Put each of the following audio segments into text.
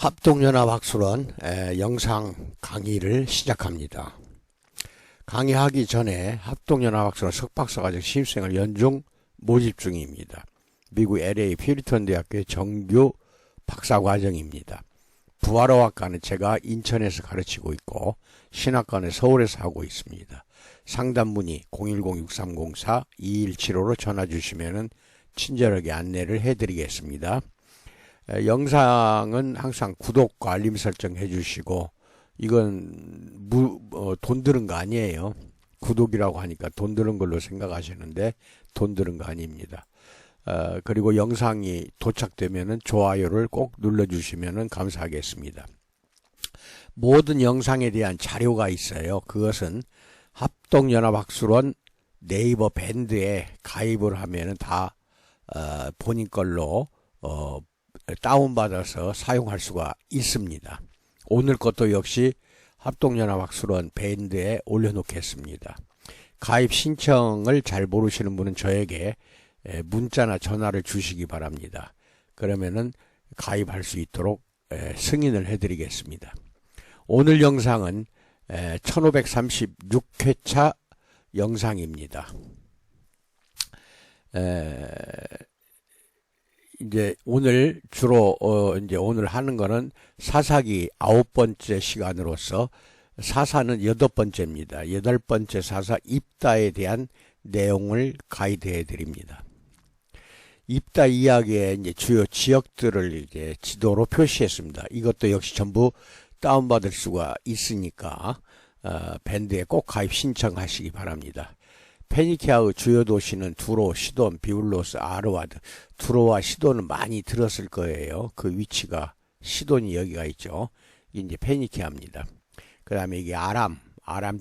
합동연합학술원 영상 강의를 시작합니다. 강의하기 전에 합동연합학술원 석박사과정 신입생을 연중 모집 중입니다. 미국 LA 퓨리턴 대학교의 정규 박사과정입니다. 부활어학과는 제가 인천에서 가르치고 있고 신학과는 서울에서 하고 있습니다. 상담 문의 010-6304-2175로 전화 주시면 친절하게 안내를 해드리겠습니다. 영상은 항상 구독과 알림 설정 해주시고, 이건 돈 드는 거 아니에요. 구독이라고 하니까 돈 드는 걸로 생각하시는데 돈 드는 거 아닙니다. 그리고 영상이 도착되면은 좋아요를 꼭 눌러주시면 감사하겠습니다. 모든 영상에 대한 자료가 있어요. 그것은 합동연합학술원 네이버 밴드에 가입을 하면은 다 본인 걸로 다운받아서 사용할 수가 있습니다. 오늘 것도 역시 합동연합학술원 밴드에 올려놓겠습니다. 가입 신청을 잘 모르시는 분은 저에게 문자나 전화를 주시기 바랍니다. 그러면은 가입할 수 있도록 승인을 해드리겠습니다. 오늘 영상은 1536회차 영상입니다. 이제 오늘 주로 이제 오늘 하는 거는 사사기 9번째 시간으로서 사사는 8번째입니다. 8번째 사사 입다에 대한 내용을 가이드해 드립니다. 입다 이야기의 이제 주요 지역들을 이제 지도로 표시했습니다. 이것도 역시 전부 다운받을 수가 있으니까 밴드에 꼭 가입 신청하시기 바랍니다. 페니키아의 주요 도시는 두로, 시돈, 비울로스, 아르와드. 두로와 시돈은 많이 들었을 거예요. 그 위치가 시돈이 여기가 있죠. 이게 이제 페니키아입니다. 그 다음에 이게 아람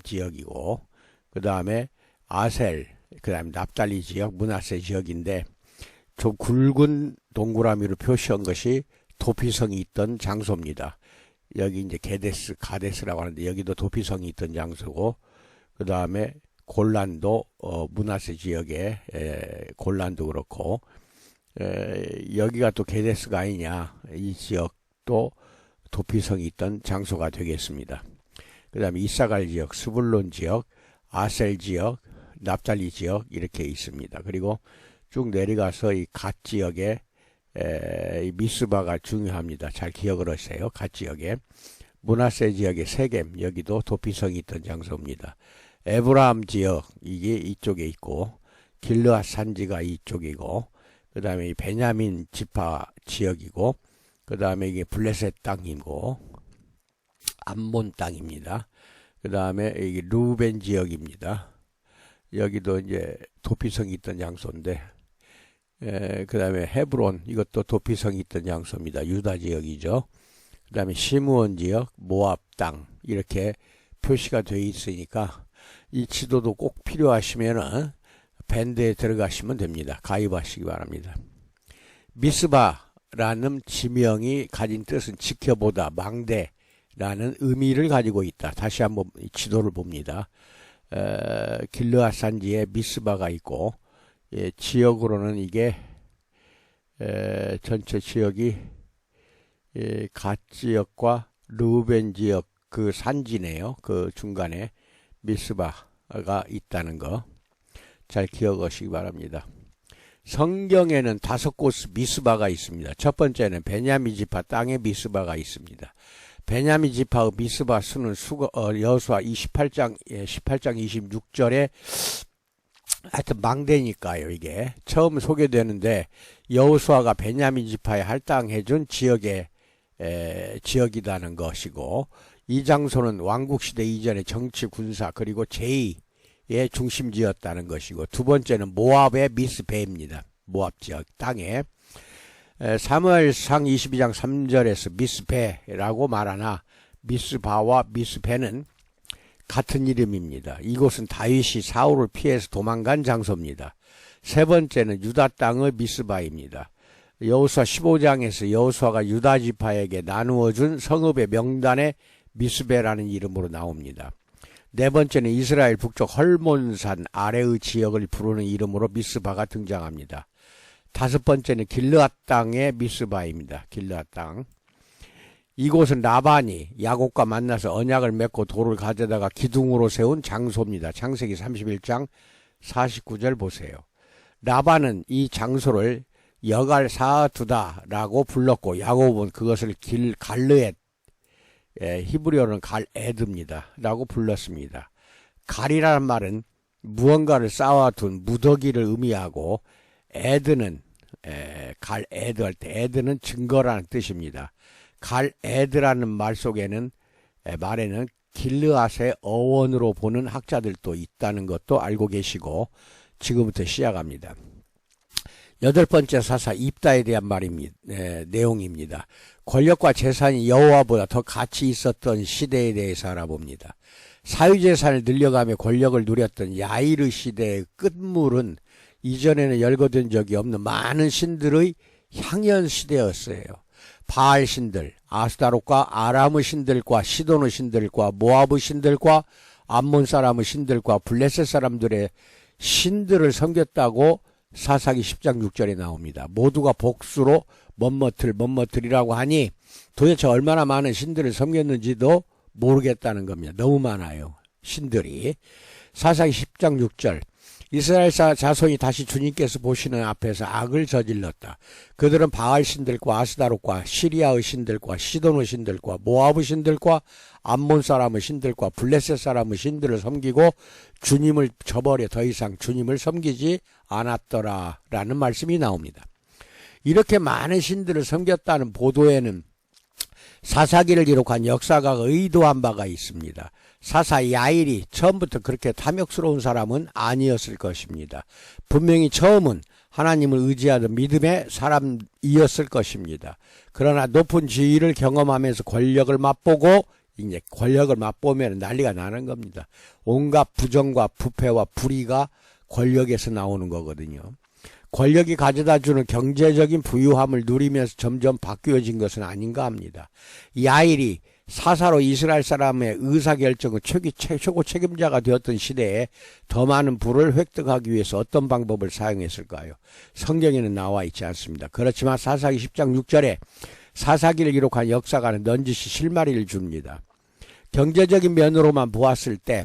지역이고, 그 다음에 아셀, 그 다음에 납달리 지역, 므낫세 지역인데 좀 굵은 동그라미로 표시한 것이 도피성이 있던 장소입니다. 여기 이제 가데스라고 하는데 여기도 도피성이 있던 장소고, 그 다음에 골란도 므낫세 지역에 골란도 그렇고, 여기가 또 게데스가 아니냐, 이 지역도 도피성이 있던 장소가 되겠습니다. 그 다음에 이사갈 지역, 스불론 지역, 아셀 지역, 납달리 지역 이렇게 있습니다. 그리고 쭉 내려가서 이 갓 지역에 이 미스바가 중요합니다. 잘 기억을 하세요. 갓 지역에 므낫세 지역의 세겜, 여기도 도피성이 있던 장소입니다. 에브라함 지역, 이게 이쪽에 있고, 길르앗 산지가 이쪽이고, 그 다음에 이 베냐민 지파 지역이고, 그 다음에 이게 블레셋 땅이고, 암몬 땅입니다. 그 다음에 이게 루벤 지역입니다. 여기도 이제 도피성이 있던 장소인데, 그 다음에 헤브론, 이것도 도피성이 있던 장소입니다. 유다 지역이죠. 그 다음에 시므온 지역, 모압 땅, 이렇게 표시가 되어 있으니까, 이 지도도 꼭 필요하시면은 밴드에 들어가시면 됩니다. 가입하시기 바랍니다. 미스바라는 지명이 가진 뜻은 지켜보다, 망대라는 의미를 가지고 있다. 다시 한번 이 지도를 봅니다. 길르앗 산지에 미스바가 있고, 지역으로는 이게 전체 지역이 갓 지역과 르우벤 지역 그 산지네요. 그 중간에 미스바가 있다는 거 잘 기억하시기 바랍니다. 성경에는 5곳 미스바가 있습니다. 첫 번째는 베냐민 지파 땅에 미스바가 있습니다. 베냐민 지파의 미스바 수는 여호수아 18장 26절에 하여튼 망대니까요. 이게 처음 소개되는데 여호수아가 베냐민 지파에 할당해준 지역이라는 것이고, 이 장소는 왕국시대 이전의 정치, 군사 그리고 제의의 중심지였다는 것이고, 두 번째는 모압의 미스베입니다. 모압 지역 땅에 사무엘상 22장 3절에서 미스베라고 말하나 미스바와 미스베는 같은 이름입니다. 이곳은 다윗이 사울을 피해서 도망간 장소입니다. 세 번째는 유다 땅의 미스바입니다. 여호수아 15장에서 여호수아가 유다 지파에게 나누어준 성읍의 명단에 미스베라는 이름으로 나옵니다. 네 번째는 이스라엘 북쪽 헐몬산 아래의 지역을 부르는 이름으로 미스바가 등장합니다. 다섯 번째는 길르앗 땅의 미스바입니다. 길르앗 땅. 이곳은 라반이 야곱과 만나서 언약을 맺고 돌을 가져다가 기둥으로 세운 장소입니다. 창세기 31장 49절 보세요. 라반은 이 장소를 여갈 사두다라고 불렀고 야곱은 그것을 갈르엣, 히브리어는 갈에드입니다. 라고 불렀습니다. 갈이라는 말은 무언가를 쌓아둔 무더기를 의미하고 에드는 갈에드 할 때 에드는 증거라는 뜻입니다. 갈에드라는 말 속에는 말에는 길르앗의 어원으로 보는 학자들도 있다는 것도 알고 계시고 지금부터 시작합니다. 여덟 번째 사사 입다에 대한 말입니다. 내용입니다. 권력과 재산이 여호와보다 더 가치 있었던 시대에 대해서 알아봅니다. 사유재산을 늘려가며 권력을 누렸던 야이르 시대의 끝물은 이전에는 열거된 적이 없는 많은 신들의 향연 시대였어요. 바알 신들, 아스다롯과 아람의 신들과 시돈의 신들과 모압의 신들과 암몬 사람의 신들과 블레셋 사람들의 신들을 섬겼다고 사사기 10장 6절에 나옵니다. 모두가 복수로 멋머틀이라고 하니 도대체 얼마나 많은 신들을 섬겼는지도 모르겠다는 겁니다. 너무 많아요. 신들이. 사사기 10장 6절 이스라엘 자손이 다시 주님께서 보시는 앞에서 악을 저질렀다. 그들은 바알 신들과 아스다롯과 시리아의 신들과 시돈의 신들과 모압의 신들과 암몬 사람의 신들과 블레셋 사람의 신들을 섬기고 주님을 저버려 더 이상 주님을 섬기지 않았더라 라는 말씀이 나옵니다. 이렇게 많은 신들을 섬겼다는 보도에는 사사기를 기록한 역사가가 의도한 바가 있습니다. 사사 야일이 처음부터 그렇게 탐욕스러운 사람은 아니었을 것입니다. 분명히 처음은 하나님을 의지하던 믿음의 사람이었을 것입니다. 그러나 높은 지위를 경험하면서 권력을 맛보고 이제 권력을 맛보면 난리가 나는 겁니다. 온갖 부정과 부패와 불의가 권력에서 나오는 거거든요. 권력이 가져다주는 경제적인 부유함을 누리면서 점점 바뀌어진 것은 아닌가 합니다. 야일이 사사로 이스라엘 사람의 의사결정의 최고 책임자가 되었던 시대에 더 많은 부를 획득하기 위해서 어떤 방법을 사용했을까요? 성경에는 나와 있지 않습니다. 그렇지만 사사기 10장 6절에 사사기를 기록한 역사가는 넌지시 실마리를 줍니다. 경제적인 면으로만 보았을 때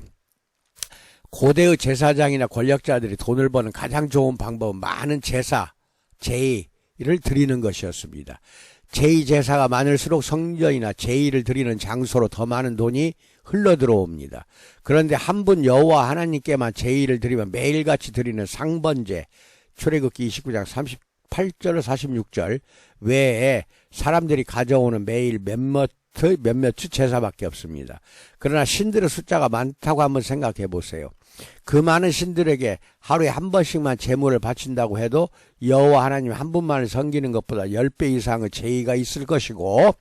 고대의 제사장이나 권력자들이 돈을 버는 가장 좋은 방법은 많은 제사, 제의를 드리는 것이었습니다. 제의 제사가 많을수록 성전이나 제의를 드리는 장소로 더 많은 돈이 흘러들어옵니다. 그런데 한 분 여호와 하나님께만 제의를 드리면 매일같이 드리는 상번제, 출애굽기 29장 38절 46절 외에 사람들이 가져오는 매일 몇몇 제사밖에 없습니다. 그러나 신들의 숫자가 많다고 한번 생각해 보세요. 그 많은 신들에게 하루에 한 번씩만 제물을 바친다고 해도 여호와 하나님 한 분만을 섬기는 것보다 10배 이상의 제의가 있을 것이고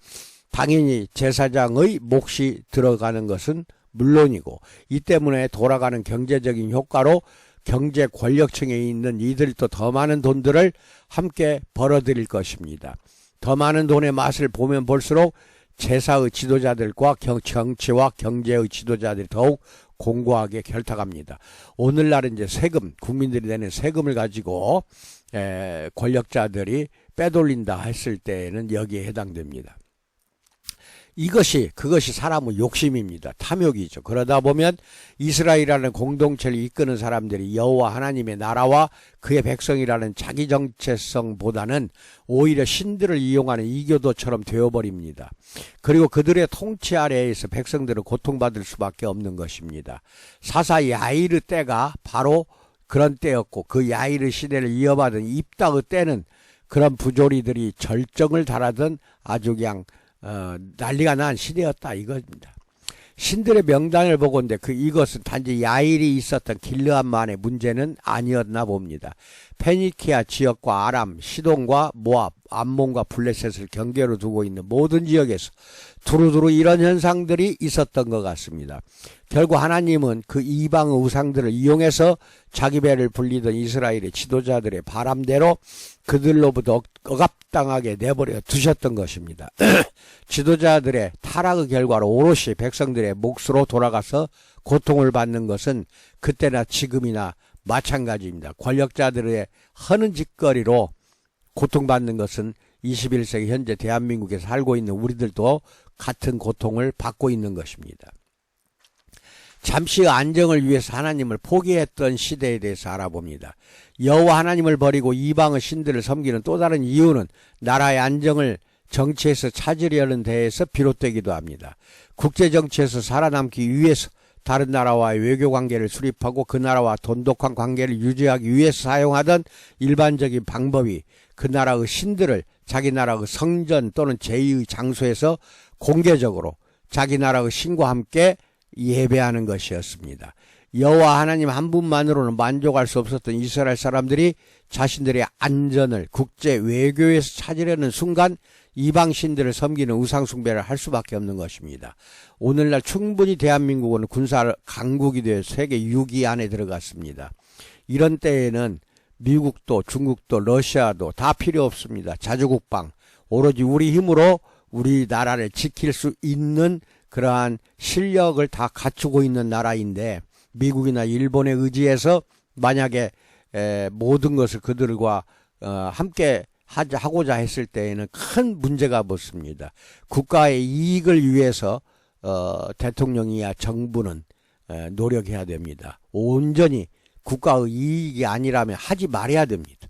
당연히 제사장의 몫이 들어가는 것은 물론이고 이 때문에 돌아가는 경제적인 효과로 경제 권력층에 있는 이들도 더 많은 돈들을 함께 벌어들일 것입니다. 더 많은 돈의 맛을 보면 볼수록 제사의 지도자들과 정치와 경제의 지도자들이 더욱 공고하게 결탁합니다. 오늘날은 이제 세금, 국민들이 내는 세금을 가지고 권력자들이 빼돌린다 했을 때에는 여기에 해당됩니다. 그것이 사람의 욕심입니다. 탐욕이죠. 그러다 보면 이스라엘이라는 공동체를 이끄는 사람들이 여호와 하나님의 나라와 그의 백성이라는 자기 정체성보다는 오히려 신들을 이용하는 이교도처럼 되어버립니다. 그리고 그들의 통치 아래에서 백성들은 고통받을 수밖에 없는 것입니다. 사사 야이르 때가 바로 그런 때였고 그 야이르 시대를 이어받은 입다의 때는 그런 부조리들이 절정을 달하던 아주 그냥 난리가 난 시대였다 이겁니다. 신들의 명단을 보건대 이것은 단지 야일이 있었던 길르앗만의 문제는 아니었나 봅니다. 페니키아 지역과 아람, 시돈과 모압, 암몬과 블레셋을 경계로 두고 있는 모든 지역에서 두루두루 이런 현상들이 있었던 것 같습니다. 결국 하나님은 그 이방의 우상들을 이용해서 자기 배를 불리던 이스라엘의 지도자들의 바람대로 그들로부터 억압당하게 내버려 두셨던 것입니다. 지도자들의 타락의 결과로 오롯이 백성들의 몫으로 돌아가서 고통을 받는 것은 그때나 지금이나 마찬가지입니다. 권력자들의 허는 짓거리로 고통받는 것은 21세기 현재 대한민국에 살고 있는 우리들도 같은 고통을 받고 있는 것입니다. 잠시 안정을 위해서 하나님을 포기했던 시대에 대해서 알아봅니다. 여호와 하나님을 버리고 이방의 신들을 섬기는 또 다른 이유는 나라의 안정을 정치에서 찾으려는 데에서 비롯되기도 합니다. 국제정치에서 살아남기 위해서 다른 나라와의 외교관계를 수립하고 그 나라와 돈독한 관계를 유지하기 위해서 사용하던 일반적인 방법이 그 나라의 신들을 자기 나라의 성전 또는 제의의 장소에서 공개적으로 자기 나라의 신과 함께 예배하는 것이었습니다. 여호와 하나님 한 분만으로는 만족할 수 없었던 이스라엘 사람들이 자신들의 안전을 국제 외교에서 찾으려는 순간 이방 신들을 섬기는 우상 숭배를 할 수밖에 없는 것입니다. 오늘날 충분히 대한민국은 군사 강국이 되어 세계 6위 안에 들어갔습니다. 이런 때에는 미국도 중국도 러시아도 다 필요 없습니다. 자주국방, 오로지 우리 힘으로 우리나라를 지킬 수 있는 그러한 실력을 다 갖추고 있는 나라인데, 미국이나 일본에 의지해서 만약에 모든 것을 그들과 함께 하고자 했을 때에는 큰 문제가 붙습니다. 국가의 이익을 위해서 대통령이야 정부는 노력해야 됩니다. 온전히 국가의 이익이 아니라면 하지 말아야 됩니다.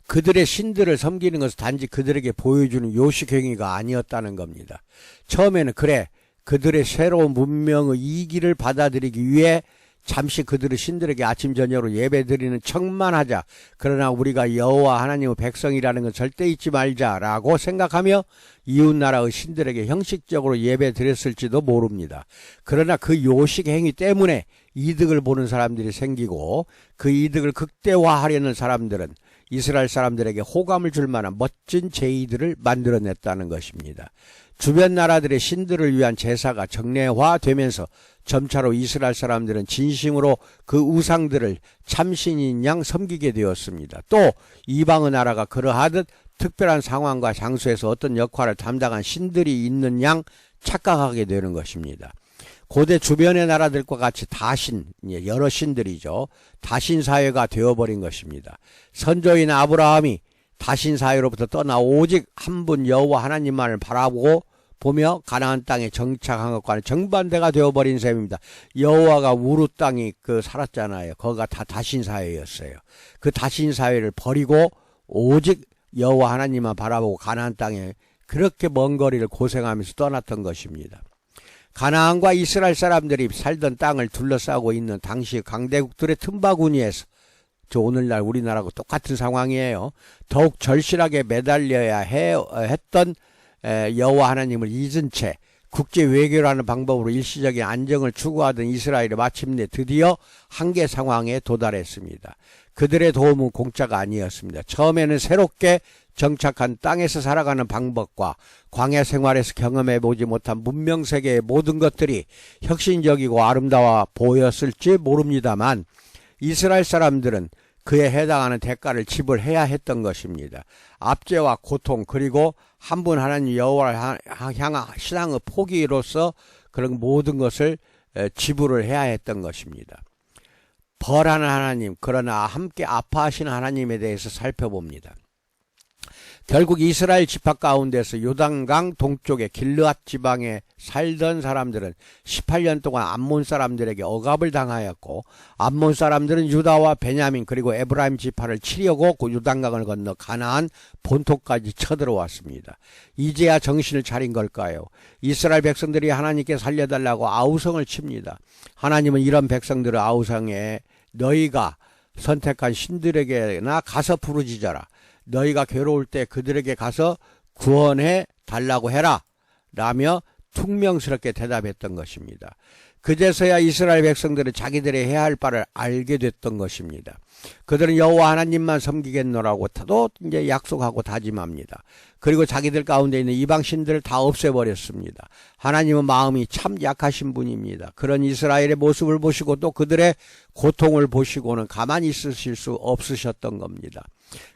그들의 신들을 섬기는 것은 단지 그들에게 보여주는 요식행위가 아니었다는 겁니다. 처음에는 그래, 그들의 새로운 문명의 이기를 받아들이기 위해 잠시 그들의 신들에게 아침 저녁으로 예배드리는 척만 하자. 그러나 우리가 여호와 하나님의 백성이라는 건 절대 잊지 말자라고 생각하며 이웃나라의 신들에게 형식적으로 예배드렸을지도 모릅니다. 그러나 그 요식 행위 때문에 이득을 보는 사람들이 생기고 그 이득을 극대화하려는 사람들은 이스라엘 사람들에게 호감을 줄 만한 멋진 제의들을 만들어냈다는 것입니다. 주변 나라들의 신들을 위한 제사가 정례화되면서 점차로 이스라엘 사람들은 진심으로 그 우상들을 참신인 양 섬기게 되었습니다. 또 이방의 나라가 그러하듯 특별한 상황과 장소에서 어떤 역할을 담당한 신들이 있는 양 착각하게 되는 것입니다. 고대 주변의 나라들과 같이 다신, 여러 신들이죠. 다신 사회가 되어버린 것입니다. 선조인 아브라함이 다신 사회로부터 떠나 오직 한 분 여호와 하나님만을 바라보고 보며 가나안 땅에 정착한 것과는 정반대가 되어버린 셈입니다. 여호와가 우루 땅이 살았잖아요. 거기가 다 다신 사회였어요. 그 다신 사회를 버리고 오직 여호와 하나님만 바라보고 가나안 땅에 그렇게 먼 거리를 고생하면서 떠났던 것입니다. 가나안과 이스라엘 사람들이 살던 땅을 둘러싸고 있는 당시 강대국들의 틈바구니에서 오늘날 우리나라하고 똑같은 상황이에요. 더욱 절실하게 매달려야 했던 여호와 하나님을 잊은 채 국제 외교라는 방법으로 일시적인 안정을 추구하던 이스라엘이 마침내 드디어 한계 상황에 도달했습니다. 그들의 도움은 공짜가 아니었습니다. 처음에는 새롭게 정착한 땅에서 살아가는 방법과 광야 생활에서 경험해보지 못한 문명세계의 모든 것들이 혁신적이고 아름다워 보였을지 모릅니다만 이스라엘 사람들은 그에 해당하는 대가를 지불해야 했던 것입니다. 압제와 고통 그리고 한 분 하나님 여호와를 향한 신앙의 포기로서 그런 모든 것을 지불을 해야 했던 것입니다. 벌하는 하나님, 그러나 함께 아파하시는 하나님에 대해서 살펴봅니다. 결국 이스라엘 지파 가운데서 요단강 동쪽의 길르앗 지방에 살던 사람들은 18년 동안 암몬 사람들에게 억압을 당하였고 암몬 사람들은 유다와 베냐민 그리고 에브라임 지파를 치려고 그 요단강을 건너 가나안 본토까지 쳐들어왔습니다. 이제야 정신을 차린 걸까요? 이스라엘 백성들이 하나님께 살려달라고 아우성을 칩니다. 하나님은 이런 백성들의 아우성에 너희가 선택한 신들에게나 가서 부르짖어라. 너희가 괴로울 때 그들에게 가서 구원해 달라고 해라 라며 퉁명스럽게 대답했던 것입니다. 그제서야 이스라엘 백성들은 자기들이 해야 할 바를 알게 됐던 것입니다. 그들은 여호와 하나님만 섬기겠노라고 또 이제 약속하고 다짐합니다. 그리고 자기들 가운데 있는 이방 신들을 다 없애버렸습니다. 하나님은 마음이 참 약하신 분입니다. 그런 이스라엘의 모습을 보시고 또 그들의 고통을 보시고는 가만히 있으실 수 없으셨던 겁니다.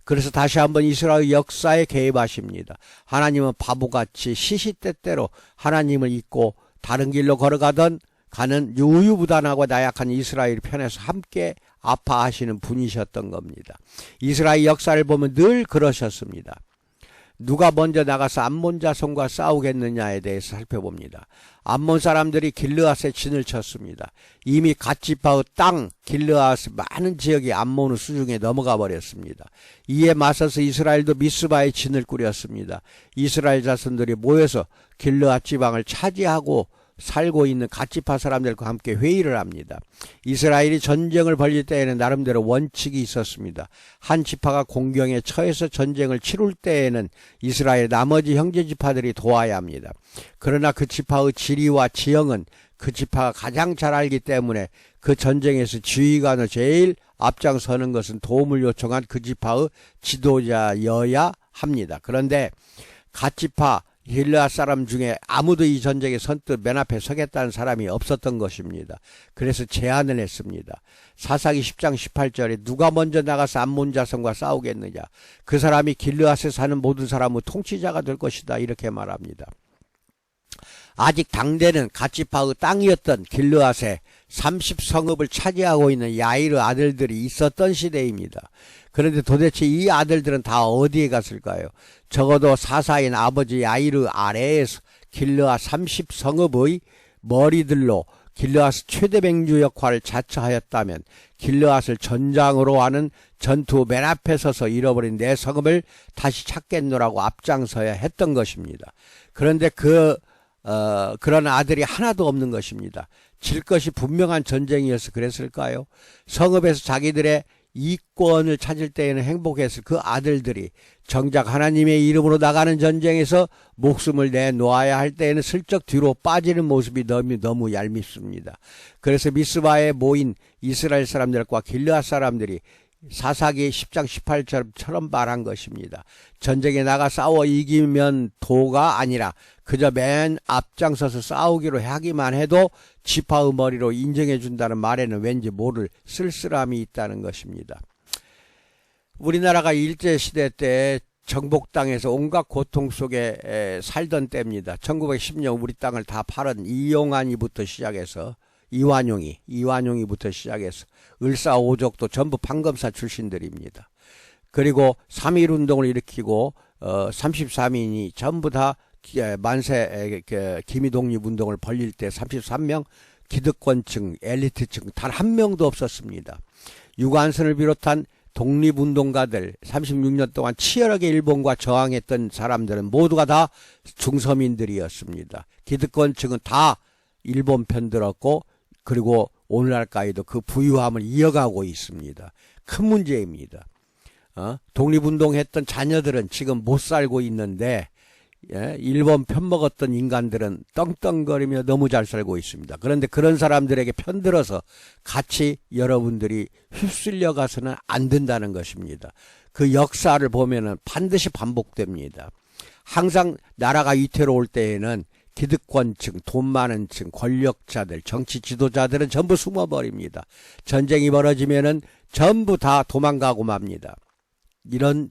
그래서 다시 한번 이스라엘 역사에 개입하십니다. 하나님은 바보같이 시시때때로 하나님을 잊고 다른 길로 걸어가던 가는 우유부단하고 나약한 이스라엘 편에서 함께 아파하시는 분이셨던 겁니다. 이스라엘 역사를 보면 늘 그러셨습니다. 누가 먼저 나가서 암몬 자손과 싸우겠느냐에 대해서 살펴봅니다. 암몬 사람들이 길르앗에 진을 쳤습니다. 이미 갓지파의 땅 길르앗 많은 지역이 암몬의 수중에 넘어가 버렸습니다. 이에 맞서서 이스라엘도 미스바에 진을 꾸렸습니다. 이스라엘 자손들이 모여서 길르앗 지방을 차지하고 살고 있는 갓지파 사람들과 함께 회의를 합니다. 이스라엘이 전쟁을 벌일 때에는 나름대로 원칙이 있었습니다. 한 지파가 공경에 처해서 전쟁을 치룰 때에는 이스라엘 나머지 형제 지파들이 도와야 합니다. 그러나 그 지파의 지리와 지형은 그 지파가 가장 잘 알기 때문에 그 전쟁에서 지휘관을 제일 앞장서는 것은 도움을 요청한 그 지파의 지도자여야 합니다. 그런데 갓지파 길르앗 사람 중에 아무도 이 전쟁에 선뜻 맨 앞에 서겠다는 사람이 없었던 것입니다. 그래서 제안을 했습니다. 사사기 10장 18절에 누가 먼저 나가서 암몬 자손과 싸우겠느냐. 그 사람이 길르앗에 사는 모든 사람의 통치자가 될 것이다. 이렇게 말합니다. 아직 당대는 갓지파의 땅이었던 길르앗에 30성읍을 차지하고 있는 야이르 아들들이 있었던 시대입니다. 그런데 도대체 이 아들들은 다 어디에 갔을까요? 적어도 사사인 아버지 야이르 아래에서 길르앗 30성읍의 머리들로 길르앗 최대 맹주 역할을 자처하였다면 길르앗을 전장으로 하는 전투 맨 앞에 서서 잃어버린 내 성읍을 다시 찾겠노라고 앞장서야 했던 것입니다. 그런데 그런 아들이 하나도 없는 것입니다. 질 것이 분명한 전쟁이어서 그랬을까요? 성읍에서 자기들의 이권을 찾을 때에는 행복했을 그 아들들이 정작 하나님의 이름으로 나가는 전쟁에서 목숨을 내놓아야 할 때에는 슬쩍 뒤로 빠지는 모습이 너무 얄밉습니다. 그래서 미스바에 모인 이스라엘 사람들과 길르앗 사람들이 사사기 10장 18절처럼 말한 것입니다. 전쟁에 나가 싸워 이기면 도가 아니라 그저 맨 앞장서서 싸우기로 하기만 해도 지파의 머리로 인정해 준다는 말에는 왠지 모를 쓸쓸함이 있다는 것입니다. 우리나라가 일제시대 때 정복 땅에서 온갖 고통 속에 살던 때입니다. 1910년 우리 땅을 다 팔은 이용환이부터 시작해서 이완용이부터 시작해서 을사오족도 전부 판검사 출신들입니다. 그리고 3.1운동을 일으키고 33인이 전부 다 만세 기미독립운동을 벌릴 때 33명 기득권층 엘리트층 단 한 명도 없었습니다. 유관순을 비롯한 독립운동가들 36년 동안 치열하게 일본과 저항했던 사람들은 모두가 다 중서민들이었습니다. 기득권층은 다 일본 편 들었고 그리고 오늘날까지도 그 부유함을 이어가고 있습니다. 큰 문제입니다. 독립운동했던 자녀들은 지금 못 살고 있는데 일본 편먹었던 인간들은 떵떵거리며 너무 잘 살고 있습니다. 그런데 그런 사람들에게 편들어서 같이 여러분들이 휩쓸려 가서는 안 된다는 것입니다. 그 역사를 보면은 반드시 반복됩니다. 항상 나라가 위태로울 때에는 기득권층, 돈 많은 층, 권력자들, 정치 지도자들은 전부 숨어버립니다. 전쟁이 벌어지면은 전부 다 도망가고 맙니다. 이런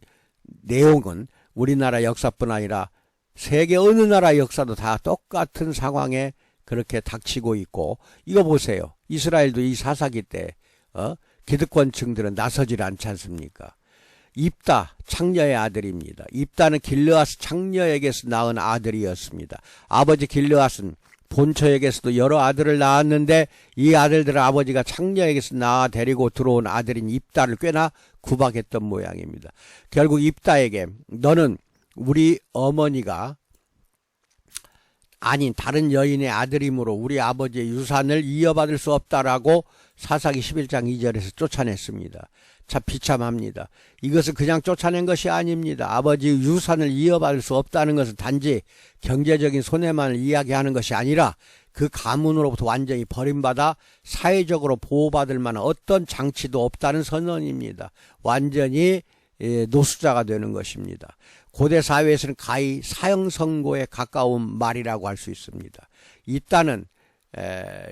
내용은 우리나라 역사뿐 아니라 세계 어느 나라 역사도 다 똑같은 상황에 그렇게 닥치고 있고, 이거 보세요. 이스라엘도 이 사사기 때 기득권층들은 나서질 않지 않습니까? 입다 창녀의 아들입니다. 입다는 길르앗 창녀에게서 낳은 아들이었습니다. 아버지 길르앗은 본처에게서도 여러 아들을 낳았는데 이 아들들은 아버지가 창녀에게서 낳아 데리고 들어온 아들인 입다를 꽤나 구박했던 모양입니다. 결국 입다에게 너는 우리 어머니가 아닌 다른 여인의 아들이므로 우리 아버지의 유산을 이어받을 수 없다라고 사사기 11장 2절에서 쫓아냈습니다. 참 비참합니다. 이것은 그냥 쫓아낸 것이 아닙니다. 아버지의 유산을 이어받을 수 없다는 것은 단지 경제적인 손해만을 이야기하는 것이 아니라 그 가문으로부터 완전히 버림받아 사회적으로 보호받을 만한 어떤 장치도 없다는 선언입니다. 완전히 노수자가 되는 것입니다. 고대 사회에서는 가히 사형선고에 가까운 말이라고 할 수 있습니다. 입다는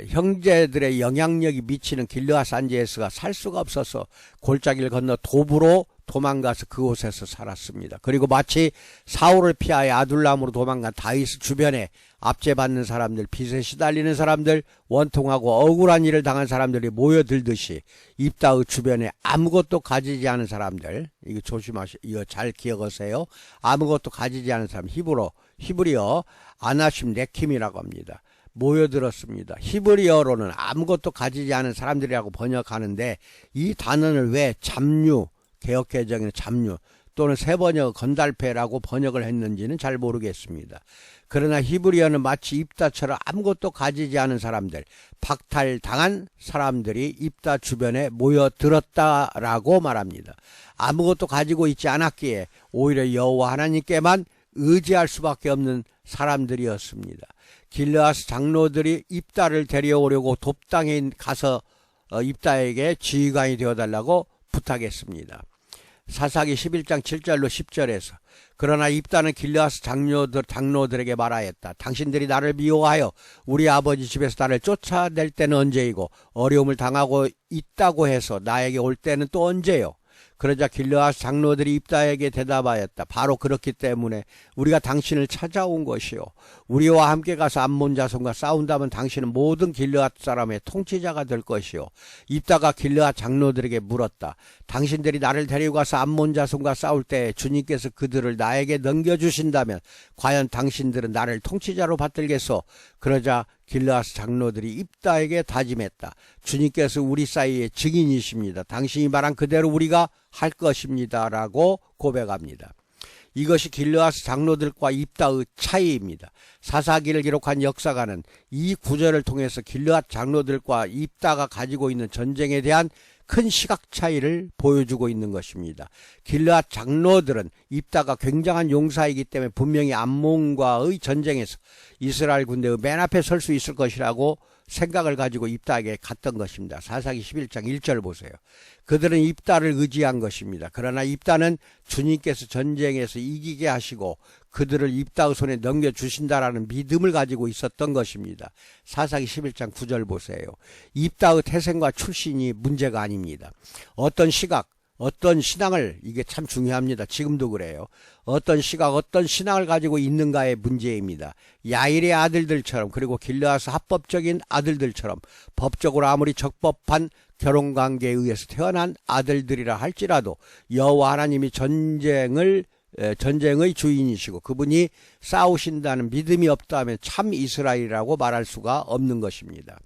형제들의 영향력이 미치는 길르앗 산지에서가 살 수가 없어서 골짜기를 건너 도부로 도망가서 그곳에서 살았습니다. 그리고 마치 사울을 피하여 아둘람으로 도망간 다윗 주변에 압제받는 사람들, 빚에 시달리는 사람들, 원통하고 억울한 일을 당한 사람들이 모여들듯이 입다의 주변에 아무것도 가지지 않은 사람들, 이거 이거 잘 기억하세요. 아무것도 가지지 않은 사람, 히브리어 아나심 네킴이라고 합니다. 모여들었습니다. 히브리어로는 아무것도 가지지 않은 사람들이라고 번역하는데, 이 단어를 왜 잡류, 개역개정에는 잡류 또는 새번역 건달패라고 번역을 했는지는 잘 모르겠습니다. 그러나 히브리어는 마치 입다처럼 아무것도 가지지 않은 사람들, 박탈당한 사람들이 입다 주변에 모여들었다라고 말합니다. 아무것도 가지고 있지 않았기에 오히려 여호와 하나님께만 의지할 수밖에 없는 사람들이었습니다. 길르앗 장로들이 입다를 데려오려고 돕당에 가서 입다에게 지휘관이 되어달라고 부탁했습니다. 사사기 11장 7절로 10절에서 그러나 입다는 길르앗 장로들에게 말하였다. 당신들이 나를 미워하여 우리 아버지 집에서 나를 쫓아낼 때는 언제이고 어려움을 당하고 있다고 해서 나에게 올 때는 또 언제요? 그러자 길르앗 장로들이 입다에게 대답하였다. 바로 그렇기 때문에 우리가 당신을 찾아온 것이요. 우리와 함께 가서 암몬 자손과 싸운다면 당신은 모든 길르앗 사람의 통치자가 될 것이요. 입다가 길르앗 장로들에게 물었다. 당신들이 나를 데리고 가서 암몬 자손과 싸울 때 주님께서 그들을 나에게 넘겨주신다면 과연 당신들은 나를 통치자로 받들겠소? 그러자 길르앗 장로들이 입다에게 다짐했다. 주님께서 우리 사이에 증인이십니다. 당신이 말한 그대로 우리가 할 것입니다. 라고 고백합니다. 이것이 길르앗 장로들과 입다의 차이입니다. 사사기를 기록한 역사가는 이 구절을 통해서 길르앗 장로들과 입다가 가지고 있는 전쟁에 대한 큰 시각 차이를 보여주고 있는 것입니다. 길르앗 장로들은 입다가 굉장한 용사이기 때문에 분명히 암몬과의 전쟁에서 이스라엘 군대의 맨 앞에 설 수 있을 것이라고 생각을 가지고 입다에게 갔던 것입니다. 사사기 11장 1절 보세요. 그들은 입다를 의지한 것입니다. 그러나 입다는 주님께서 전쟁에서 이기게 하시고 그들을 입다의 손에 넘겨주신다라는 믿음을 가지고 있었던 것입니다. 사사기 11장 9절 보세요. 입다의 태생과 출신이 문제가 아닙니다. 어떤 시각, 어떤 신앙을, 이게 참 중요합니다. 지금도 그래요. 어떤 시각, 어떤 신앙을 가지고 있는가의 문제입니다. 야일의 아들들처럼, 그리고 길르앗 합법적인 아들들처럼 법적으로 아무리 적법한 결혼관계에 의해서 태어난 아들들이라 할지라도 여호와 하나님이 전쟁의 주인이시고 그분이 싸우신다는 믿음이 없다면 참 이스라엘이라고 말할 수가 없는 것입니다.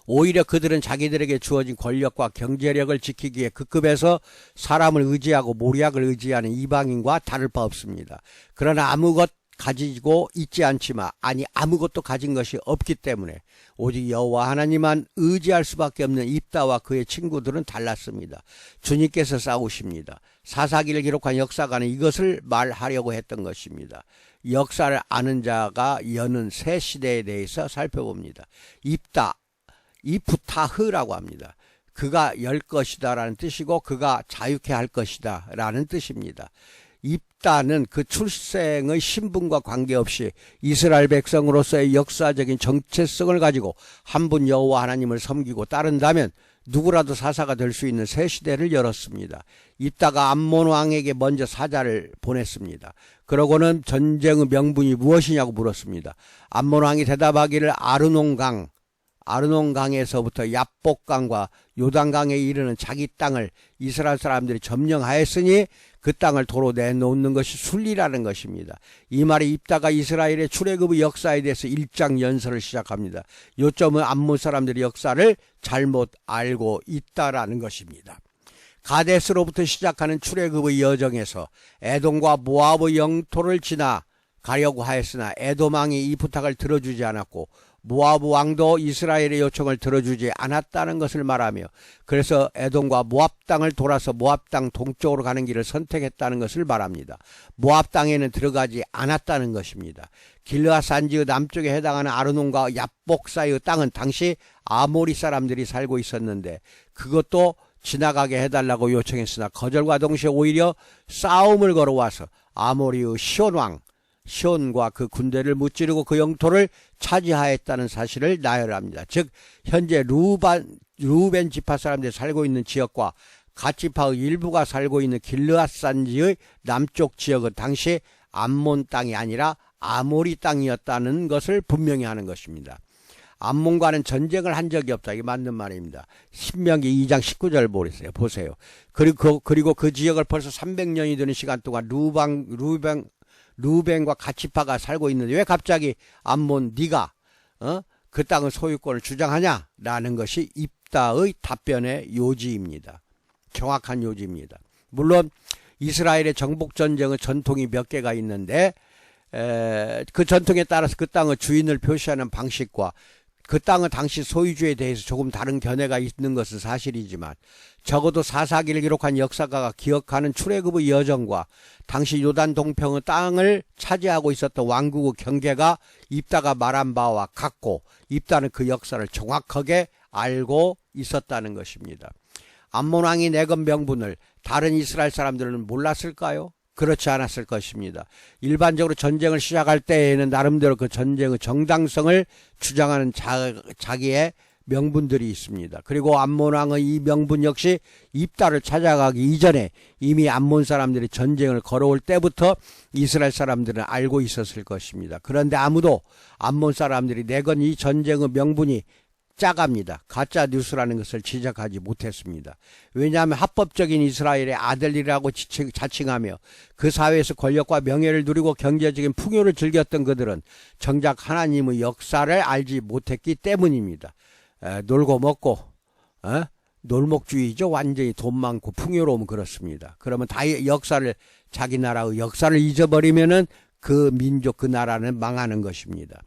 오히려 그들은 자기들에게 주어진 권력과 경제력을 지키기 위해 그 급에서 사람을 의지하고 모략을 의지하는 이방인과 다를 바 없습니다. 그러나 아무것 가지고 있지 않지만 아무것도 가진 것이 없기 때문에 오직 여호와 하나님만 의지할 수밖에 없는 입다와 그의 친구들은 달랐습니다. 주님께서 싸우십니다. 사사기를 기록한 역사가는 이것을 말하려고 했던 것입니다. 역사를 아는 자가 여는 새 시대에 대해서 살펴봅니다. 입다, 이프타흐라고 합니다. 그가 열 것이다 라는 뜻이고 그가 자유케 할 것이다 라는 뜻입니다. 입다는 그 출생의 신분과 관계없이 이스라엘 백성으로서의 역사적인 정체성을 가지고 한 분 여호와 하나님을 섬기고 따른다면 누구라도 사사가 될 수 있는 새 시대를 열었습니다. 입다가 암몬 왕에게 먼저 사자를 보냈습니다. 그러고는 전쟁의 명분이 무엇이냐고 물었습니다. 암몬 왕이 대답하기를 아르논강에서부터 야복강과 요단강에 이르는 자기 땅을 이스라엘 사람들이 점령하였으니 그 땅을 도로 내놓는 것이 순리라는 것입니다. 이 말이 입다가 이스라엘의 출애굽의 역사에 대해서 일장 연설을 시작합니다. 요점은 암몬 사람들의 역사를 잘못 알고 있다라는 것입니다. 가데스로부터 시작하는 출애굽의 여정에서 에돔과 모압의 영토를 지나 가려고 하였으나 에돔 왕이 이 부탁을 들어주지 않았고 모압 왕도 이스라엘의 요청을 들어주지 않았다는 것을 말하며 그래서 에돔과 모압 땅을 돌아서 모압 땅 동쪽으로 가는 길을 선택했다는 것을 말합니다. 모압 땅에는 들어가지 않았다는 것입니다. 길르앗 산지의 남쪽에 해당하는 아르논과 야복 사이의 땅은 당시 아모리 사람들이 살고 있었는데 그것도 지나가게 해달라고 요청했으나 거절과 동시에 오히려 싸움을 걸어와서 아모리의 시온과 그 군대를 무찌르고 그 영토를 차지하였다는 사실을 나열합니다. 즉 현재 루벤 지파 사람들이 살고 있는 지역과 갓지파의 일부가 살고 있는 길르앗 산지의 남쪽 지역은 당시 암몬 땅이 아니라 아모리 땅이었다는 것을 분명히 하는 것입니다. 암몬과는 전쟁을 한 적이 없다. 이게 맞는 말입니다. 신명기 2장 19절 보세요. 그리고 그 지역을 벌써 300년이 되는 시간 동안 루벤과 갓지파가 살고 있는데 왜 갑자기 암몬 네가 그 땅의 소유권을 주장하냐라는 것이 입다의 답변의 요지입니다. 정확한 요지입니다. 물론 이스라엘의 정복전쟁의 전통이 몇 개가 있는데 그 전통에 따라서 그 땅의 주인을 표시하는 방식과 그 땅의 당시 소유주에 대해서 조금 다른 견해가 있는 것은 사실이지만 적어도 사사기를 기록한 역사가가 기억하는 출애굽의 여정과 당시 요단 동평의 땅을 차지하고 있었던 왕국의 경계가 입다가 말한 바와 같고 입다는 그 역사를 정확하게 알고 있었다는 것입니다. 암몬 왕이 내건 명분을 다른 이스라엘 사람들은 몰랐을까요? 그렇지 않았을 것입니다. 일반적으로 전쟁을 시작할 때에는 나름대로 그 전쟁의 정당성을 주장하는 자기의 명분들이 있습니다. 그리고 암몬 왕의 이 명분 역시 입다를 찾아가기 이전에 이미 암몬 사람들이 전쟁을 걸어올 때부터 이스라엘 사람들은 알고 있었을 것입니다. 그런데 아무도 암몬 사람들이 내건 이 전쟁의 명분이 짜갑니다. 가짜 뉴스라는 것을 지적하지 못했습니다. 왜냐하면 합법적인 이스라엘의 아들이라고 자칭하며 그 사회에서 권력과 명예를 누리고 경제적인 풍요를 즐겼던 그들은 정작 하나님의 역사를 알지 못했기 때문입니다. 놀고 먹고 놀목주의죠. 완전히 돈 많고 풍요로우면 그렇습니다. 그러면 다 역사를 자기 나라의 역사를 잊어버리면은 그 민족 그 나라는 망하는 것입니다.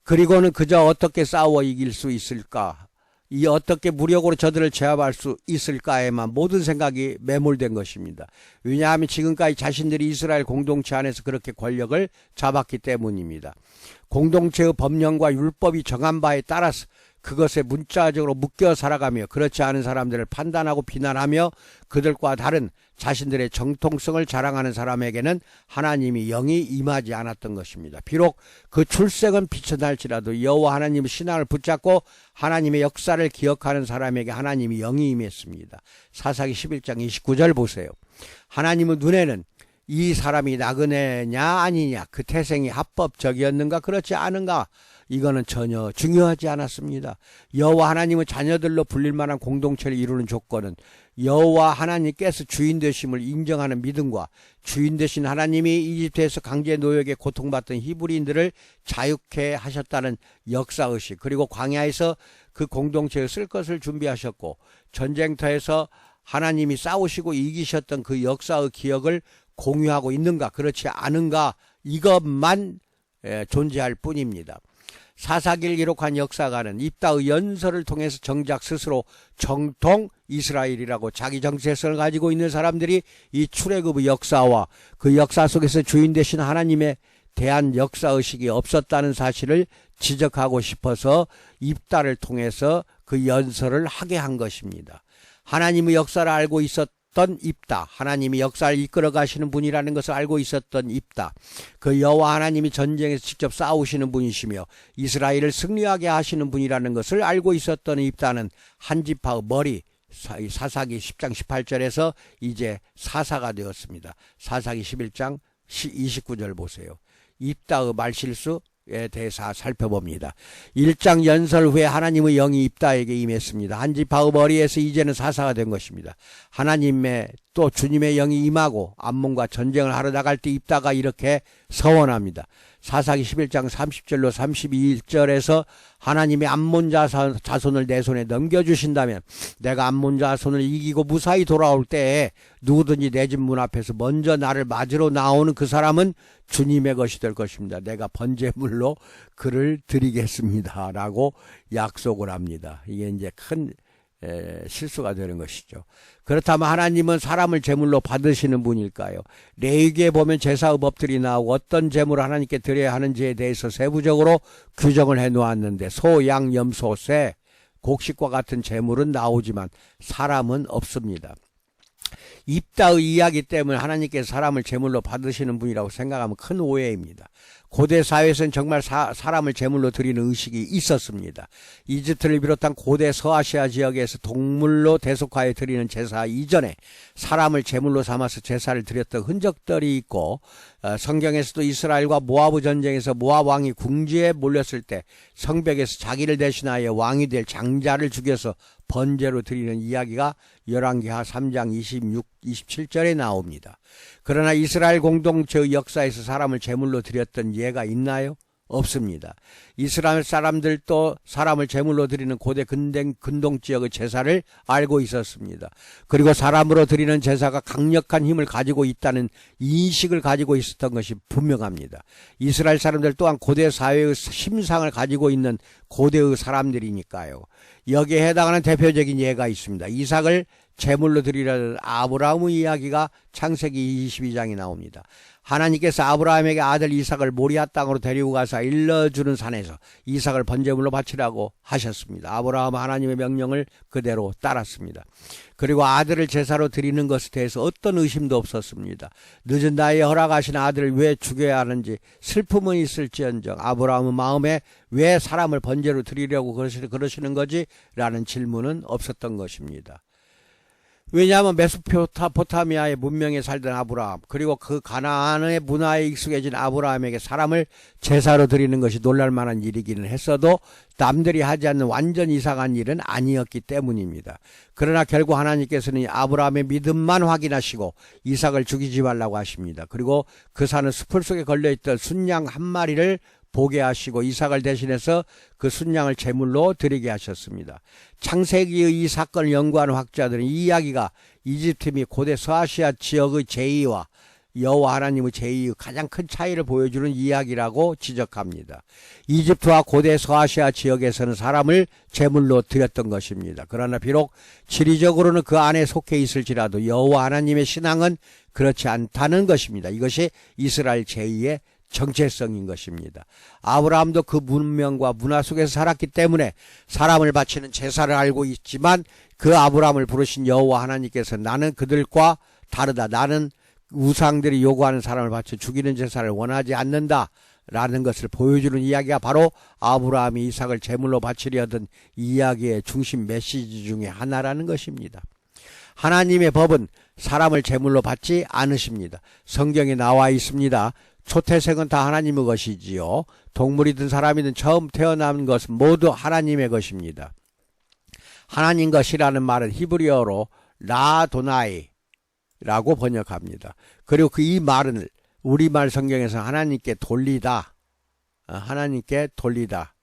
그리고는 그저 어떻게 싸워 이길 수 있을까, 어떻게 무력으로 저들을 제압할 수 있을까에만 모든 생각이 매몰된 것입니다. 왜냐하면 지금까지 자신들이 이스라엘 공동체 안에서 그렇게 권력을 잡았기 때문입니다. 공동체의 법령과 율법이 정한 바에 따라서 그것에 문자적으로 묶여 살아가며 그렇지 않은 사람들을 판단하고 비난하며 그들과 다른 자신들의 정통성을 자랑하는 사람에게는 하나님이 영이 임하지 않았던 것입니다. 비록 그 출생은 비천할지라도 여호와 하나님의 신앙을 붙잡고 하나님의 역사를 기억하는 사람에게 하나님이 영이 임했습니다. 사사기 11장 29절 보세요. 하나님의 눈에는 이 사람이 나그네냐 아니냐, 그 태생이 합법적이었는가 그렇지 않은가, 이거는 전혀 중요하지 않았습니다. 여호와 하나님의 자녀들로 불릴 만한 공동체를 이루는 조건은 여호와 하나님께서 주인 되심을 인정하는 믿음과 주인 되신 하나님이 이집트에서 강제 노역에 고통받던 히브리인들을 자유케 하셨다는 역사의식, 그리고 광야에서 그 공동체에 쓸 것을 준비하셨고 전쟁터에서 하나님이 싸우시고 이기셨던 그 역사의 기억을 공유하고 있는가 그렇지 않은가, 이것만 존재할 뿐입니다. 사사기를 기록한 역사가는 입다의 연설을 통해서 정작 스스로 정통 이스라엘이라고 자기 정체성을 가지고 있는 사람들이 이 출애굽의 역사와 그 역사 속에서 주인 되신 하나님에 대한 역사의식이 없었다는 사실을 지적하고 싶어서 입다를 통해서 그 연설을 하게 한 것입니다. 하나님의 역사를 알고 있었던 입다, 하나님이 역사를 이끌어 가시는 분이라는 것을 알고 있었던 입다, 그 여호와 하나님이 전쟁에서 직접 싸우시는 분이시며 이스라엘을 승리하게 하시는 분이라는 것을 알고 있었던 입다는 한 지파의 머리, 사사기 10장 18절에서 이제 사사가 되었습니다. 사사기 11장 29절 보세요. 입다의 말실수에 대해서 살펴봅니다. 1장 연설 후에 하나님의 영이 입다에게 임했습니다. 한 지파의 머리에서 이제는 사사가 된 것입니다. 하나님의 또 주님의 영이 임하고 암몬과 전쟁을 하러 나갈 때 입다가 이렇게 서원합니다. 사사기 11장 30절로 32절에서 하나님이 암몬 자손을 내 손에 넘겨주신다면 내가 암몬 자손을 이기고 무사히 돌아올 때에 누구든지 내 집 문 앞에서 먼저 나를 맞으러 나오는 그 사람은 주님의 것이 될 것입니다. 내가 번제물로 그를 드리겠습니다 라고 약속을 합니다. 이게 이제 큰 실수가 되는 것이죠. 그렇다면 하나님은 사람을 제물로 받으시는 분일까요? 레위기에 보면 제사의 법들이 나오고 어떤 제물을 하나님께 드려야 하는지에 대해서 세부적으로 규정을 해놓았는데 소, 양, 염소, 새, 곡식과 같은 제물은 나오지만 사람은 없습니다. 입다의 이야기 때문에 하나님께서 사람을 제물로 받으시는 분이라고 생각하면 큰 오해입니다. 고대 사회에서는 정말 사람을 제물로 드리는 의식이 있었습니다. 이집트를 비롯한 고대 서아시아 지역에서 동물로 대속하여 드리는 제사 이전에 사람을 제물로 삼아서 제사를 드렸던 흔적들이 있고, 성경에서도 이스라엘과 모아브 전쟁에서 모아브 왕이 궁지에 몰렸을 때 성벽에서 자기를 대신하여 왕이 될 장자를 죽여서 번제로 드리는 이야기가 열왕기하 3장 26, 27절에 나옵니다. 그러나 이스라엘 공동체의 역사에서 사람을 제물로 드렸던 예가 있나요? 없습니다. 이스라엘 사람들도 사람을 제물로 드리는 고대 근동지역의 제사를 알고 있었습니다. 그리고 사람으로 드리는 제사가 강력한 힘을 가지고 있다는 인식을 가지고 있었던 것이 분명합니다. 이스라엘 사람들 또한 고대 사회의 심상을 가지고 있는 고대의 사람들이니까요. 여기에 해당하는 대표적인 예가 있습니다. 이삭을 제물로 드리려는 아브라함의 이야기가 창세기 22장에 나옵니다. 하나님께서 아브라함에게 아들 이삭을 모리아 땅으로 데리고 가서 일러주는 산에서 이삭을 번제물로 바치라고 하셨습니다. 아브라함은 하나님의 명령을 그대로 따랐습니다. 그리고 아들을 제사로 드리는 것에 대해서 어떤 의심도 없었습니다. 늦은 나이에 허락하신 아들을 왜 죽여야 하는지 슬픔은 있을지언정 아브라함의 마음에 왜 사람을 번제로 드리려고 그러시는 거지? 라는 질문은 없었던 것입니다. 왜냐하면 메소포타미아의 문명에 살던 아브라함, 그리고 그 가나안의 문화에 익숙해진 아브라함에게 사람을 제사로 드리는 것이 놀랄만한 일이기는 했어도 남들이 하지 않는 완전 이상한 일은 아니었기 때문입니다. 그러나 결국 하나님께서는 아브라함의 믿음만 확인하시고 이삭을 죽이지 말라고 하십니다. 그리고 그 산의 숲을 속에 걸려있던 순양 한 마리를 보게 하시고 이삭을 대신해서 그 순양을 제물로 드리게 하셨습니다. 창세기의 이 사건을 연구하는 학자들은 이 이야기가 이집트 및 고대 서아시아 지역의 제의와 여호와 하나님의 제의의 가장 큰 차이를 보여주는 이야기라고 지적합니다. 이집트와 고대 서아시아 지역에서는 사람을 제물로 드렸던 것입니다. 그러나 비록 지리적으로는 그 안에 속해 있을지라도 여호와 하나님의 신앙은 그렇지 않다는 것입니다. 이것이 이스라엘 제의의 정체성인 것입니다. 아브라함도 그 문명과 문화 속에서 살았기 때문에 사람을 바치는 제사를 알고 있지만 그 아브라함을 부르신 여호와 하나님께서 나는 그들과 다르다. 나는 우상들이 요구하는 사람을 바쳐 죽이는 제사를 원하지 않는다. 라는 것을 보여주는 이야기가 바로 아브라함이 이삭을 제물로 바치려던 이야기의 중심 메시지 중에 하나라는 것입니다. 하나님의 법은 사람을 제물로 받지 않으십니다. 성경에 나와 있습니다. 초태생은 다 하나님의 것이지요. 동물이든 사람이든 처음 태어난 것은 모두 하나님의 것입니다. 하나님 것이라는 말은 히브리어로 라도나이라고 번역합니다. 그리고 이 말은 우리말 성경에서 하나님께 돌리다, 하나님께 돌리다,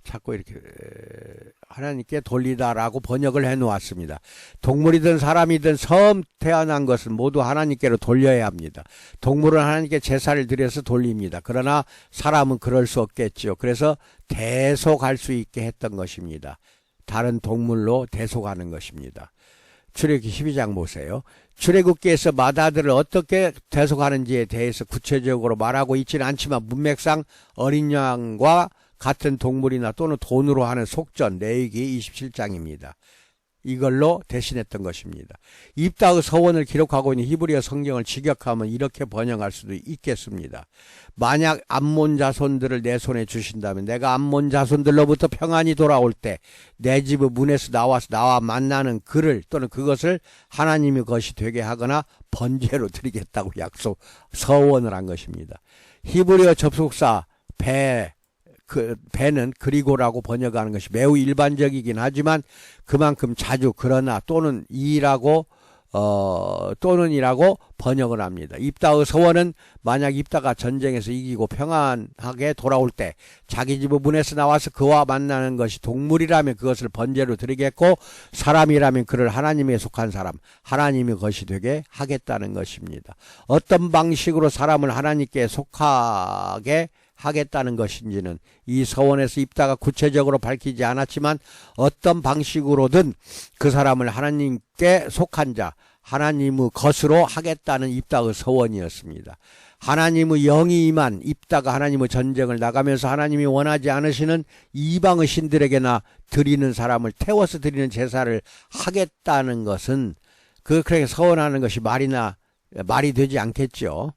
자꾸 이렇게 하나님께 돌리다라고 번역을 해놓았습니다. 동물이든 사람이든 처음 태어난 것은 모두 하나님께로 돌려야 합니다. 동물은 하나님께 제사를 드려서 돌립니다. 그러나 사람은 그럴 수 없겠죠. 그래서 대속할 수 있게 했던 것입니다. 다른 동물로 대속하는 것입니다. 출애굽기 12장 보세요. 출애굽기에서 맏아들을 어떻게 대속하는지에 대해서 구체적으로 말하고 있지는 않지만 문맥상 어린 양과 같은 동물이나 또는 돈으로 하는 속전 레위기 27장입니다. 이걸로 대신했던 것입니다. 입다의 서원을 기록하고 있는 히브리어 성경을 직역하면 이렇게 번역할 수도 있겠습니다. 만약 암몬 자손들을 내 손에 주신다면 내가 암몬 자손들로부터 평안이 돌아올 때 내 집의 문에서 나와서 나와 만나는 그를 또는 그것을 하나님의 것이 되게 하거나 번제로 드리겠다고 서원을 한 것입니다. 히브리어 접속사 배는 그리고라고 번역하는 것이 매우 일반적이긴 하지만 그만큼 자주 그러나 또는 또는이라고 번역을 합니다. 입다의 서원은 만약 입다가 전쟁에서 이기고 평안하게 돌아올 때 자기 집의 문에서 나와서 그와 만나는 것이 동물이라면 그것을 번제로 드리겠고 사람이라면 그를 하나님에 속한 사람, 하나님의 것이 되게 하겠다는 것입니다. 어떤 방식으로 사람을 하나님께 속하게 하겠다는 것인지는 이 서원에서 입다가 구체적으로 밝히지 않았지만 어떤 방식으로든 그 사람을 하나님께 속한 자, 하나님의 것으로 하겠다는 입다의 서원이었습니다. 하나님의 영이 임한 입다가 하나님의 전쟁을 나가면서 하나님이 원하지 않으시는 이방의 신들에게나 드리는 사람을 태워서 드리는 제사를 하겠다는 것은 그렇게 서원하는 것이 말이 되지 않겠죠.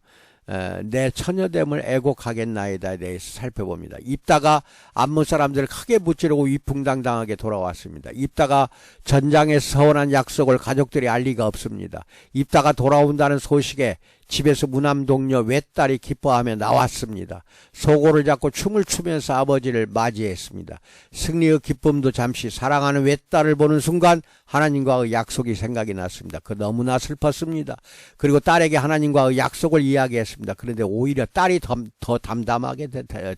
내 처녀됨을 애곡하겠나이다에 대해서 살펴봅니다. 입다가 암몬 사람들을 크게 무찌르고 위풍당당하게 돌아왔습니다. 입다가 전장에서 서원한 약속을 가족들이 알 리가 없습니다. 입다가 돌아온다는 소식에 집에서 무남 동료 외딸이 기뻐하며 나왔습니다. 소고를 잡고 춤을 추면서 아버지를 맞이했습니다. 승리의 기쁨도 잠시 사랑하는 외딸을 보는 순간 하나님과의 약속이 생각이 났습니다. 그 너무나 슬펐습니다. 그리고 딸에게 하나님과의 약속을 이야기했습니다. 그런데 오히려 딸이 더 담담하게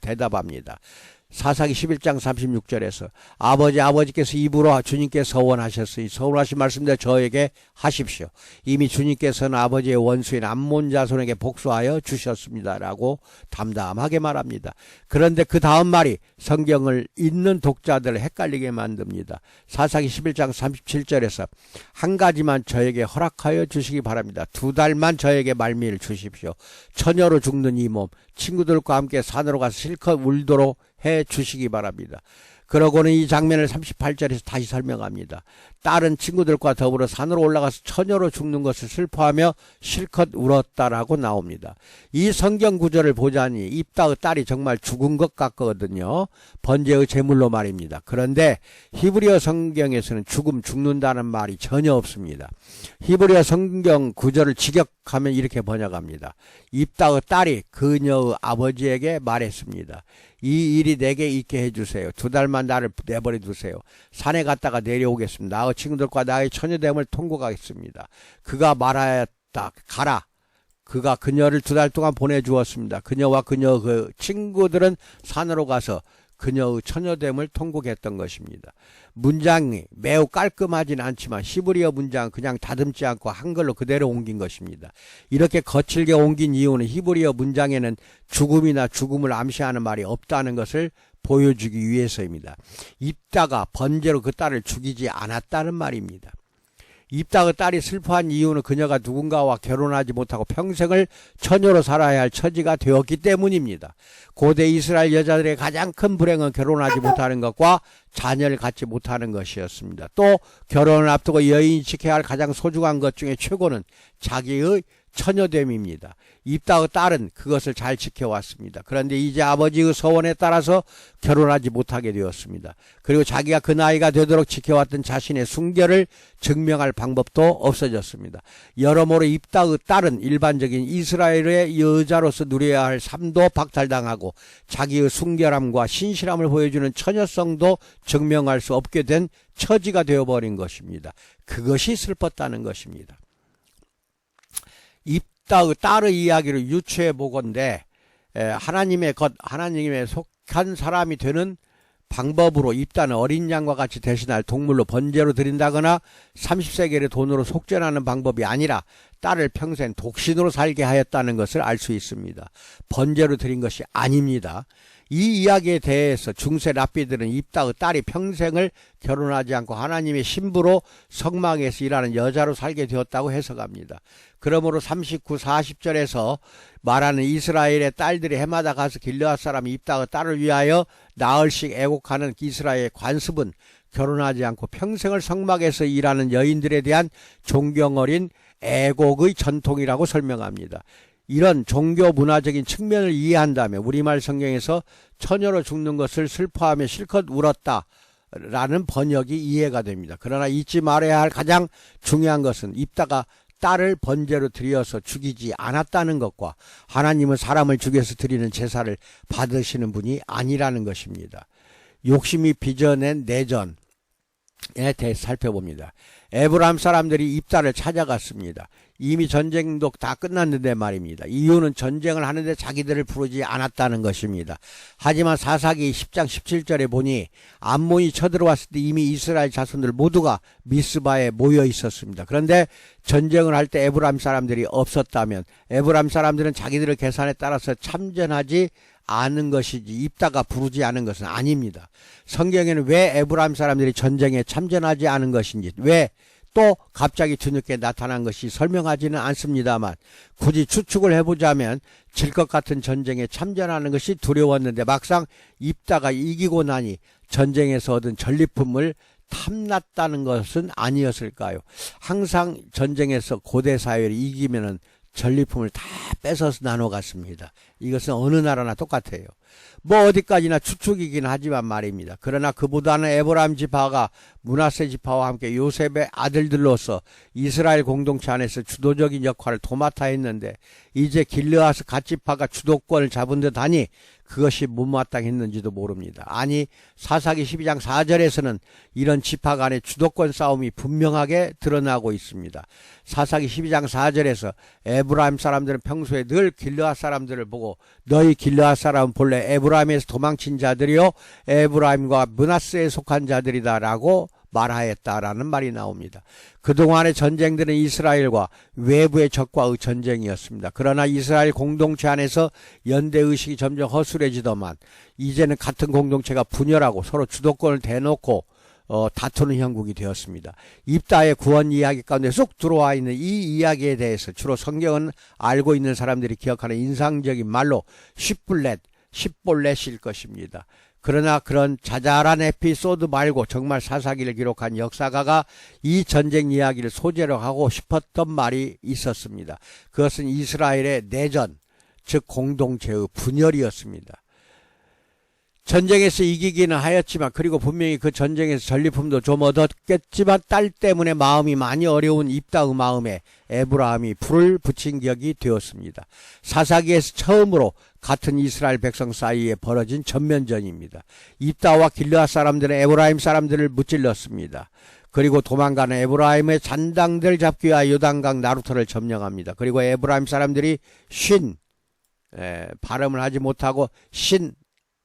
대답합니다. 사사기 11장 36절에서 아버지께서 입으로 주님께 서원하셨으니 서원하신 말씀대로 저에게 하십시오. 이미 주님께서는 아버지의 원수인 암몬 자손에게 복수하여 주셨습니다라고 담담하게 말합니다. 그런데 그 다음 말이 성경을 읽는 독자들을 헷갈리게 만듭니다. 사사기 11장 37절에서 한 가지만 저에게 허락하여 주시기 바랍니다. 2달만 저에게 말미를 주십시오. 처녀로 죽는 이 몸 친구들과 함께 산으로 가서 실컷 울도록 해 주시기 바랍니다. 그러고는 이 장면을 38절에서 다시 설명합니다. 딸은 친구들과 더불어 산으로 올라가서 처녀로 죽는 것을 슬퍼하며 실컷 울었다라고 나옵니다. 이 성경 구절을 보자니 입다의 딸이 정말 죽은 것 같거든요. 번제의 제물로 말입니다. 그런데 히브리어 성경에서는 죽는다는 말이 전혀 없습니다. 히브리어 성경 구절을 직역하면 이렇게 번역합니다. 입다의 딸이 그녀의 아버지에게 말했습니다. 이 일이 내게 있게 해주세요. 2달만 나를 내버려 두세요. 산에 갔다가 내려오겠습니다. 나의 친구들과 나의 처녀됨을 통곡하겠습니다. 그가 말하였다. 가라. 그가 그녀를 2달 동안 보내주었습니다. 그녀와 그 친구들은 산으로 가서 그녀의 처녀됨을 통곡했던 것입니다. 문장이 매우 깔끔하진 않지만 히브리어 문장은 그냥 다듬지 않고 한글로 그대로 옮긴 것입니다. 이렇게 거칠게 옮긴 이유는 히브리어 문장에는 죽음이나 죽음을 암시하는 말이 없다는 것을 보여주기 위해서입니다. 입다가 번제로 그 딸을 죽이지 않았다는 말입니다. 입다의 딸이 슬퍼한 이유는 그녀가 누군가와 결혼하지 못하고 평생을 처녀로 살아야 할 처지가 되었기 때문입니다. 고대 이스라엘 여자들의 가장 큰 불행은 결혼하지 못하는 것과 자녀를 갖지 못하는 것이었습니다. 또 결혼을 앞두고 여인이 지켜야 할 가장 소중한 것 중에 최고는 자기의 처녀됨입니다. 입다의 딸은 그것을 잘 지켜왔습니다. 그런데 이제 아버지의 서원에 따라서 결혼하지 못하게 되었습니다. 그리고 자기가 그 나이가 되도록 지켜왔던 자신의 순결을 증명할 방법도 없어졌습니다. 여러모로 입다의 딸은 일반적인 이스라엘의 여자로서 누려야 할 삶도 박탈당하고 자기의 순결함과 신실함을 보여주는 처녀성도 증명할 수 없게 된 처지가 되어버린 것입니다. 그것이 슬펐다는 것입니다. 입다의 딸의 이야기를 유추해 보건대 하나님의 속한 사람이 되는 방법으로 입다는 어린 양과 같이 대신할 동물로 번제로 드린다거나 30세겔의 돈으로 속죄하는 방법이 아니라 딸을 평생 독신으로 살게 하였다는 것을 알 수 있습니다. 번제로 드린 것이 아닙니다. 이 이야기에 대해서 중세 랍비들은 입다의 딸이 평생을 결혼하지 않고 하나님의 신부로 성막에서 일하는 여자로 살게 되었다고 해석합니다. 그러므로 39, 40절에서 말하는 이스라엘의 딸들이 해마다 가서 길르앗 사람 입다의 딸을 위하여 나흘씩 애곡하는 이스라엘의 관습은 결혼하지 않고 평생을 성막에서 일하는 여인들에 대한 존경 어린 애곡의 전통이라고 설명합니다. 이런 종교 문화적인 측면을 이해한다면 우리말 성경에서 처녀로 죽는 것을 슬퍼하며 실컷 울었다라는 번역이 이해가 됩니다. 그러나 잊지 말아야 할 가장 중요한 것은 입다가 딸을 번제로 드려서 죽이지 않았다는 것과 하나님은 사람을 죽여서 드리는 제사를 받으시는 분이 아니라는 것입니다. 욕심이 빚어낸 내전에 대해서 살펴봅니다. 에브라임 사람들이 입다를 찾아갔습니다. 이미 전쟁도 다 끝났는데 말입니다. 이유는 전쟁을 하는데 자기들을 부르지 않았다는 것입니다. 하지만 사사기 10장 17절에 보니 암몬이 쳐들어왔을 때 이미 이스라엘 자손들 모두가 미스바에 모여 있었습니다. 그런데 전쟁을 할 때 에브라임 사람들이 없었다면 에브라임 사람들은 자기들의 계산에 따라서 참전하지 않은 것이지 입다가 부르지 않은 것은 아닙니다. 성경에는 왜 에브라임 사람들이 전쟁에 참전하지 않은 것인지 왜 또 갑자기 뒤늦게 나타난 것이 설명하지는 않습니다만 굳이 추측을 해보자면 질 것 같은 전쟁에 참전하는 것이 두려웠는데 막상 입다가 이기고 나니 전쟁에서 얻은 전리품을 탐났다는 것은 아니었을까요? 항상 전쟁에서 고대 사회를 이기면은 전리품을 다 뺏어서 나눠 갔습니다. 이것은 어느 나라나 똑같아요. 뭐 어디까지나 추측이긴 하지만 말입니다. 그러나 그보다는 에브라임 지파가 므낫세 지파와 함께 요셉의 아들들로서 이스라엘 공동체 안에서 주도적인 역할을 도맡아 했는데 이제 길르앗 갓 지파가 주도권을 잡은 듯하니 그것이 못마땅했는지도 모릅니다. 아니 사사기 12장 4절에서는 이런 지파 간의 주도권 싸움이 분명하게 드러나고 있습니다. 사사기 12장 4절에서 에브라임 사람들은 평소에 늘 길르앗 사람들을 보고 너희 길르앗 사람은 본래 에브라임에서 도망친 자들이요 에브라임과 므낫세에 속한 자들이다 라고 말하였다라는 말이 나옵니다. 그동안의 전쟁들은 이스라엘과 외부의 적과의 전쟁이었습니다. 그러나 이스라엘 공동체 안에서 연대의식이 점점 허술해지더만 이제는 같은 공동체가 분열하고 서로 주도권을 대놓고 다투는 형국이 되었습니다. 입다의 구원 이야기 가운데 쏙 들어와 있는 이 이야기에 대해서 주로 성경은 알고 있는 사람들이 기억하는 인상적인 말로 십볼렛일 것입니다. 그러나 그런 자잘한 에피소드 말고 정말 사사기를 기록한 역사가가 이 전쟁 이야기를 소재로 하고 싶었던 말이 있었습니다. 그것은 이스라엘의 내전, 즉 공동체의 분열이었습니다. 전쟁에서 이기기는 하였지만 그리고 분명히 그 전쟁에서 전리품도 좀 얻었겠지만 딸 때문에 마음이 많이 어려운 입다의 마음에 에브라함이 불을 붙인 격이 되었습니다. 사사기에서 처음으로 같은 이스라엘 백성 사이에 벌어진 전면전입니다. 입다와 길르앗 사람들은 에브라임 사람들을 무찔렀습니다. 그리고 도망가는 에브라임의 잔당들 잡기 위하여 요단강 나루터를 점령합니다. 그리고 에브라임 사람들이 발음을 하지 못하고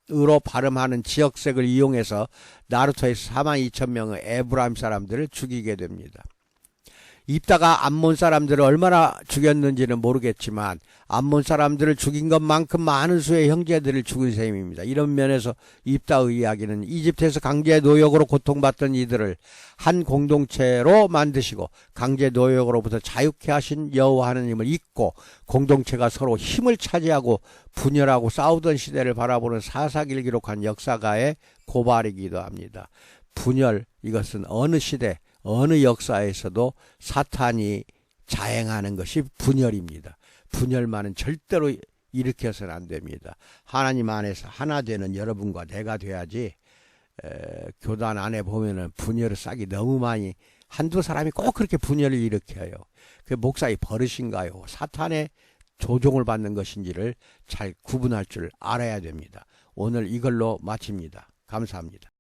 으로 발음하는 지역색을 이용해서 나루터에서 42,000명의 에브라임 사람들을 죽이게 됩니다. 입다가 암몬 사람들을 얼마나 죽였는지는 모르겠지만 암몬 사람들을 죽인 것만큼 많은 수의 형제들을 죽인 셈입니다. 이런 면에서 입다의 이야기는 이집트에서 강제 노역으로 고통받던 이들을 한 공동체로 만드시고 강제 노역으로부터 자유케 하신 여호와 하나님을 잊고 공동체가 서로 힘을 차지하고 분열하고 싸우던 시대를 바라보는 사사기를 기록한 역사가의 고발이기도 합니다. 분열, 이것은 어느 시대 어느 역사에서도 사탄이 자행하는 것이 분열입니다. 분열만은 절대로 일으켜서는 안 됩니다. 하나님 안에서 하나 되는 여러분과 내가 돼야지. 교단 안에 보면은 분열을 싹이 너무 많이 한두 사람이 꼭 그렇게 분열을 일으켜요. 그 목사의 버릇인가요? 사탄의 조종을 받는 것인지를 잘 구분할 줄 알아야 됩니다. 오늘 이걸로 마칩니다. 감사합니다.